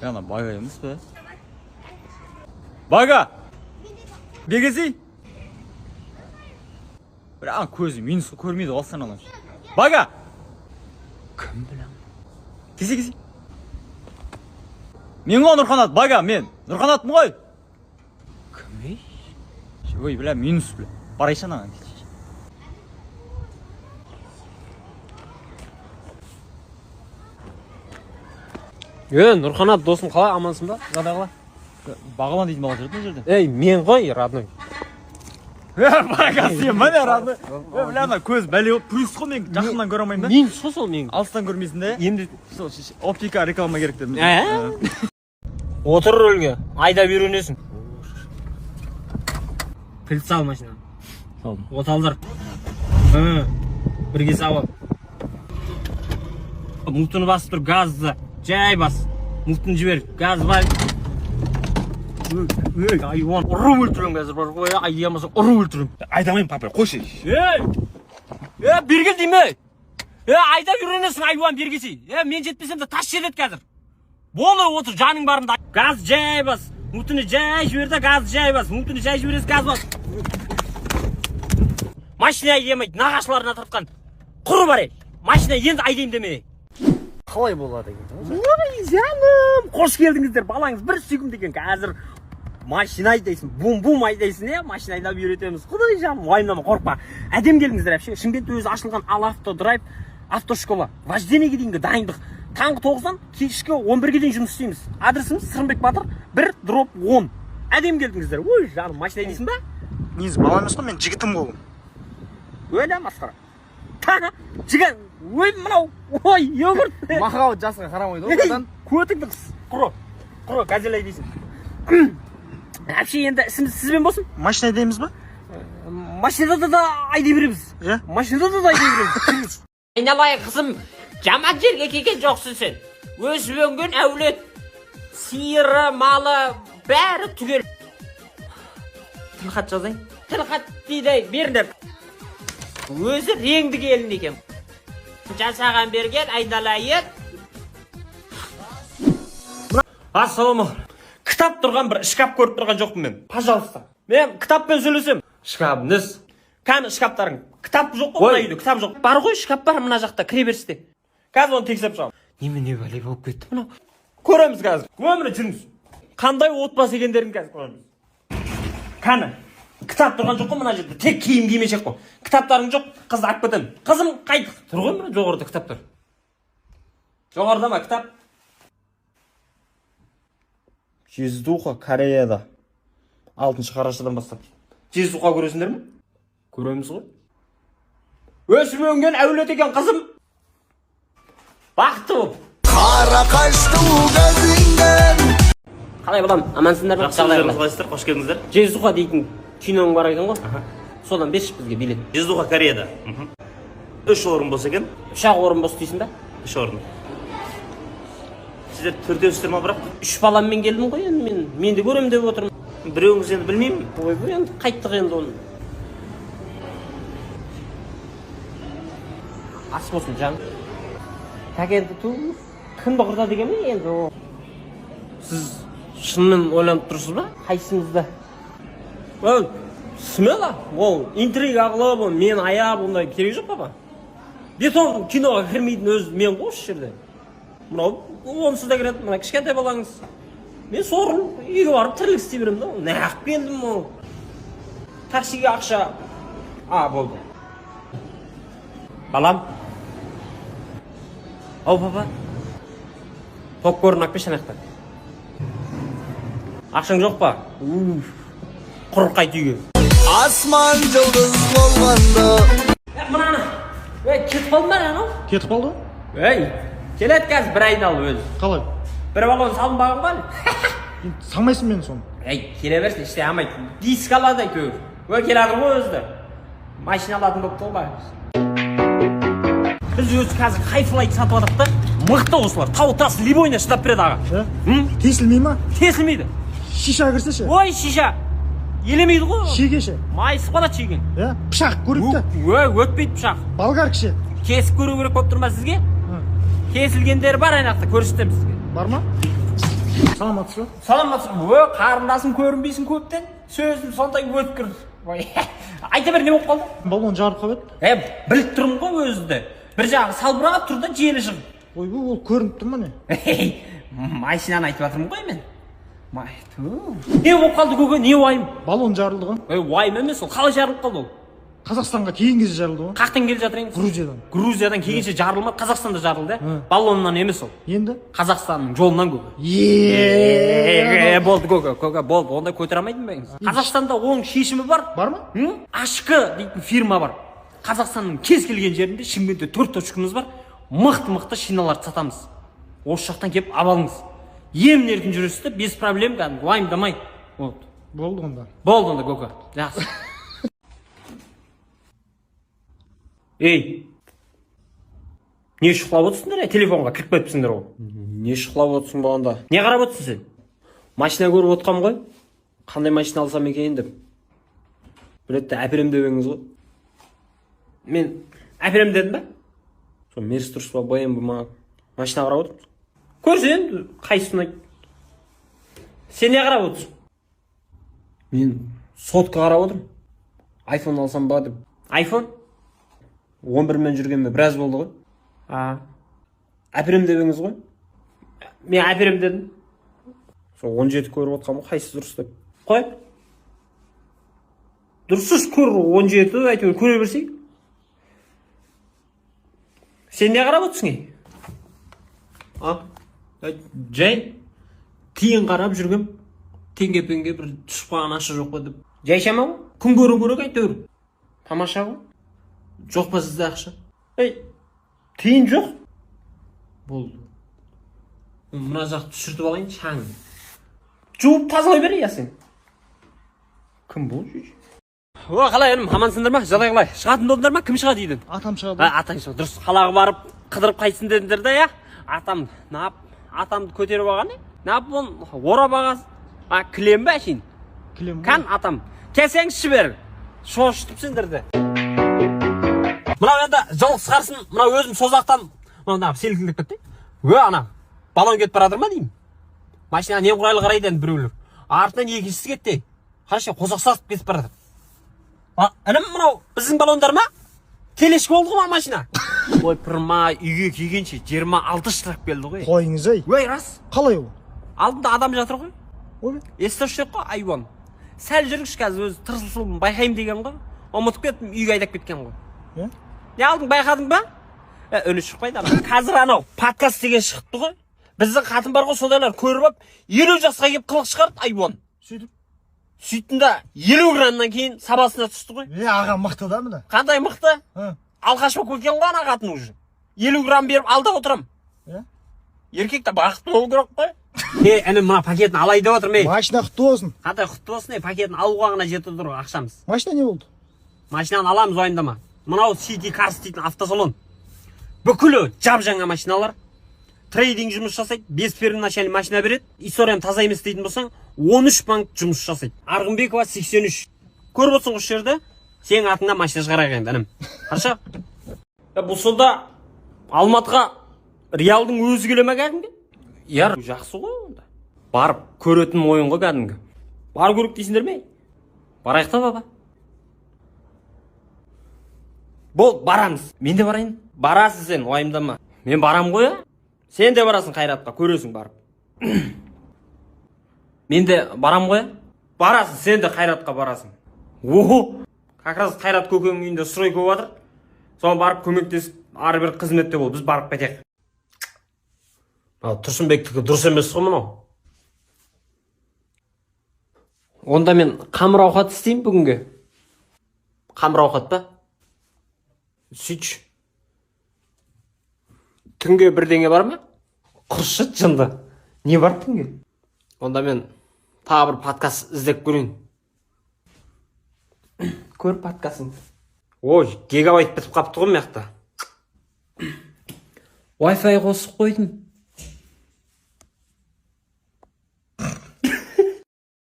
Yana Baga emas be. Baga! Begesi? Bir an ko'zim meni ko'rmaydi, olsan olam. Baga! Kim bilan? Kesi. Men Nurqanat, Baga men. Nurqanatmı qo'y. Kim? Voy bilan minus bilan. Baraysan ana. Nurqanat dosum qalay, amansın ba? Qadaqla. Бағалан deydi маған жүрді жерде. Ey, men qo'y, родной. Baga sen mana родной. Bilana көз бәле плюс қой, мен жақыннан көре алмаймын да. Мен сол мен. Алыстан көрмейсің де. Енді оптика реклама керек деп. Отыр рөлге. Айда үйренесің. Кілт сал машинаны. Салдым. Оталдыр. Бірге сал. Муфтыны басып тұр, газды. Жай бас. Муфтыны жібер. Газ бар. Айуан. Ұрып өлтірем қазір бар ғой. Айдамаса ұрып өлтірем. Айдамайын папа, қойшы. Бергел дейме. Айда үйренесің айуан бергесі. Мен жетпесем де тас жетеді қазір. Болды отыр жаның барында. Газ жай бас. Муфтыны жай жіберді, газ жай бас. Муфтыны жай жібересіз, газ бас. Машина айдамайды, нағашыларына тартқан. Құры бар ел. Машина енді айдайым демей. Қалай болады екен? Ой, жаным, қош келдіңіздер. Балаңыз бір сүйкім деген қазір машина айдайсың, бум-бум айдайсың, машина айдап үйретеміз. Құдай жаным, уайымдама, қорықпа. Әдем келдіңіздер әпше. Шымкентте өзі ашылған Ал автодрайв автошкола. Вождениеге дейінгі дайындық. Таңғы 9-дан кешкі 11-ге дейін жұмыс істейміз. Адресіміз Сырымбек Батыр 1/10. Әдем келдіңіздер. Ой, жаным, машина айдайсың ба? Негізі бала емес қой, мен жігітім ғой. Өлі масқара. Жігіт, ой мынау, ой, йогурт. Махау жасқа қарамайды ғой, одан. Көтіңді құры, газел айдайсың. Әпше енді ісіміз сізбен болсын? Машина айдаймыз ба? Машинада да айдай береміз. Машинада да айдай береміз. Айналай қызым, жаман жерге келген жоқсың сен. Өсіп өнген әулет, сиыры, малы, бәрі түгел. Тілхат жазайын. Тілхат дейді, беріңдер. Өзі реңді келін екен. Жасаған берген айналайын. Ассаламалейкум. Кітап тұрған бір шкаф көріп тұрған жоқпын мен. Пожалуйста. Мен кітаппен сөйлесем. Шкафыңыз. Кәні шкафтарың. Кітап жоқ қой мына үйде, кітап жоқ. Бар ғой, шкаф бар мына жақта, кіре берісте. Қазір оны тексеріп шығамын. Немене бәле болып кетті мынау? Көреміз қазір. Өмірі жүріңіз. Қандай отбасы екендерін қазір көреміз. Кәні. Кітап тұрған жоқ қой мына жерде. Тек киім кимешек қой. Кітаптарың жоқ, қызды алып кетемін. Қызым қайт. Тұр ғой мына жоғарыда кітаптар. Жоғарыда ма кітап? Жездуха Кореяда. 6 қарашадан бастап. Жездуха көресіңдер ме? Көреміз ғой. Өсіп өнген әулет екен қызым. Бақытты бол. Қара қашты газиңден. Қалай балам, амансыңдар ма? Жақсыларыңыз, қош келдіңіздер. Жездуха дейтін киноң бар екен ғой. Содан берші бізге билет. Жездуха Кореяда. 3 орын болса екен. 3 орын бос дейсің ба? 3 орын. Сіздер төртеусіздер ма бірақ? 3 баламмен келдім ғой енді мен де көрем деп отырмын. Біреуіңіз енді білмеймін. Ойбай енді қайттық енді оны. Ас болсын жаным. Тәкенді ту кімді құртады екен ме енді о? Сіз шынымен ойланып тұрсыз ба? Қайсыңызда? Ол смело, ол интрига қылып, мен аяп, ондай керек жоқ папа. Бетон киноға кірмейтін өз мен ғой осы жерде. Мынау онсыз да кіреді, мына кішкентай балаңыз. Мен соғырым, үйге барып тірлік істей беремін да. Нәқып келдім ол. Таксиге ақша. Болды. Балам. Ау папа. Попкорн алып берші анақта. Ақшаң жоқ па? Құрып қайт үйге. Асман жұлдыз болғанда. Мынаны. Кетіп қалды ма анау? Кетіп қалды? Келеді қазір бір айналып өзі. Қалай? Бір балон салынбаған ба? Салмайсың мен соны. Келе берсін, іште алмайды. Диск алады әйтеуір. Келе алыр ғой өзді. Машина алатын болып тұр ғой. Біз өзі қазір хайфлайт сатып алдық та. Мықты осылар. Тау тас либойна шыдап береді аға. Тесілмей ма? Тесілмейді. Шиша кірсе ше? Ой, шиша. Елемейді ғой. Шеге ше? Майысып қалады шеген. Пышақ көріпті. Өтпейді пышақ. Болгар кіше? Кесіп көру керек болып тұр ма сізге? Кесілгендері бар айнақты, көрсетеміз сізге. Бар ма? Саламатсыз ба? Саламатсың ба? Қарындасым көрінбейсің көптен. Сөзім сондай өткір. Ой, айта бер, не болып қалды? Баллон жарып қалып еді. Біліп тұрмын ғой өзді. Бір жағы салбырап тұр да желі шығып. Ойбай, ол көрініп тұр ма не? Машинаны айтып жатырмын ғой мен. Не болып қалды көке, не уайым? Баллон жарылды ғой. Уайым емес, ол қалай жарылып қалды ол? Қазақстанға келген кезде жарылды ғой. Қақтан келе жатыр ең? Грузиядан келгенше жарылмады, Қазақстанда жарылды. Баллоннан емес ол. Енді? Қазақстанның жолынан көке. Болды көке, болды. Ондай көтере алмайтын ба? Қазақстанда оның шешімі бар. Бар ма? Ашқы дейтін фирма бар. Қазақстанның кез келген жерінде Шымкентте 4 точкамыз бар. Мықты шиналарды сатамыз. Осы жақтан келіп алыңыз. Емін-еркін жүресіз, без проблем, кәдімгі уайымдамай. Болды онда. Болды онда көке. Жақсы. Ей, не шұқылап отырсыңдар, телефонға кіріп кетіпсіңдер ғой. Не шұқылап отырсың болғанда? Не қарап отырсың сен? Машина көріп отқам ғой. Қандай машина алсам екен деп. Білетті әперем деп едіңіз ғой. Мен әперем дедім ба? Сол мерс тұрыс па, баян ба, маған машина қарап отырмыз. Көрсен, қайсысын айт. Сен не қарап отырсың? Мен сотқа қарап отырмын. Айфон алсам ба деп. Айфон? 11-мен жүргенме біраз болды ғой. Әперем деп едіңіз ғой. Мен әперем дедім. Сол 17 көріп отқам ғой, қайсысы дұрыс деп. Қой. Дұрсыз көр 17, әйтеуір көре берсей. Сен не қарап отырсың? Жай тиын қарап жүргем. Теңге-пенге бір түсіп қалған ашы жоқ па деп. Жай шама ғой? Күн көру керек әйтеуір. Тамаша ғой? Жоқ па сізде ақша? Тиын жоқ. Болды. Мына жақты түсіртіп алайын, шаң. Жуып тазалай бер, сен. Кім бұл? Қалай өнім, амансыңдар ма? Жағдай қалай? Шығатын болдыңдар ма? Кім шығады үйден? Атам шығады. Атаң шығады. Дұрыс. Қалаға барып қыдырып қайтсын дедіңдер да, Атам, атамды көтеріп алған, оны орап ағасы. Кілем бе әшейін? Кілем. Қан атам. Кесеңізші бер. Шошытып сендерді. Мынау енді жол қысқарсын, мынау өзім созақтан мынау селкілдеп кетті. Ана, баллон кетіп барадыр ма деймін. Машина немқұрайлы қарайды енді біреулер. Артынан екіншісі кетті. Қанша қозақ сасып кетіп барады. Інім, мынау біздің баллондар ма? Телешкі болды ғой машина. Ой, пырма, үйге келгенше 26 штраф келді ғой. Қойыңыз ей. Ой, рас. Қалай ол? Алдында адам жатыр ғой. Ой. Естірші қой, айуан. Сәл жүргіш қазір өзі тырсылсылын байқаймын деген ғой. Ұмытып кеттім, үйге айдап кеткен ғой. Не алдың, байқадың ба? Үні шықпайды. Қазір анау подкаст деген шығыпты ғой. Біздің қатын бар ғой, содайлар көріп ап, 50 жасқа келіп қылық шығарды, айуан. Сөйтінде 50 граммнан кейін сабасына түсті ғой. Аға мықты да мына. Қандай мықты? Алқаш болып кеткен ғой ана қатын уже. 50 грамм беріп алда отырам. Еркекті бақытты болу керек қой. Әні мына пакетін алай деп отырмын. Машина құтты болсын. Қандай құтты болсын, пакетін алуға ғана жетіп тұр ақшамыз. Машина не болды? Машинаны аламыз, уайымдама. Мынау City Cars дейтін автосалон. Бүкілі жап-жаңа машиналар. Трейдинг жұмыс жасайды, 5 первоначальный машина береді. Историям таза емес дейтін болсаң, 13 банк жұмыс жасайды. Арғынбекова 83. Көріп отырсың осы жерді? Сенің атыңнан машина шығарайық енді, інім. Қарашы. Бұл сонда Алматыға Реалдың өзі келе ме кәдімгі? Яр, жақсы ғой онда. Барып көретін ойын ғой кәдімгі. Бар көрік дейсіңдер ме? Барайық та баба. Бол, барамыз. Мен де барайын. Барасың сен, уайымдама. Мен барам ғой, Сен де барасың Қайратқа, көресің барып. Мен де барам ғой, Барасың, сен де Қайратқа барасың. Охо! Как раз Қайрат көкенің үйінде стройка болып жатыр. Соған барып көмектесіп, ары бір қызметте бол, біз барып кетейік. Тұрсынбектікі дұрыс емес қой мынау. Онда мен қамыр ауқат істеймін бүгінге. Қамыр ауқат па? Сөйтші. Түнге бірдеңе бар ма? Құршыт жынды. Не бар түнге? Онда мен тағы бір подкаст іздеп көрейін. Көр подкастың. Ой, гигабайт бітіп қапты ғой мияқта. Wi-Fi қосып қойдым.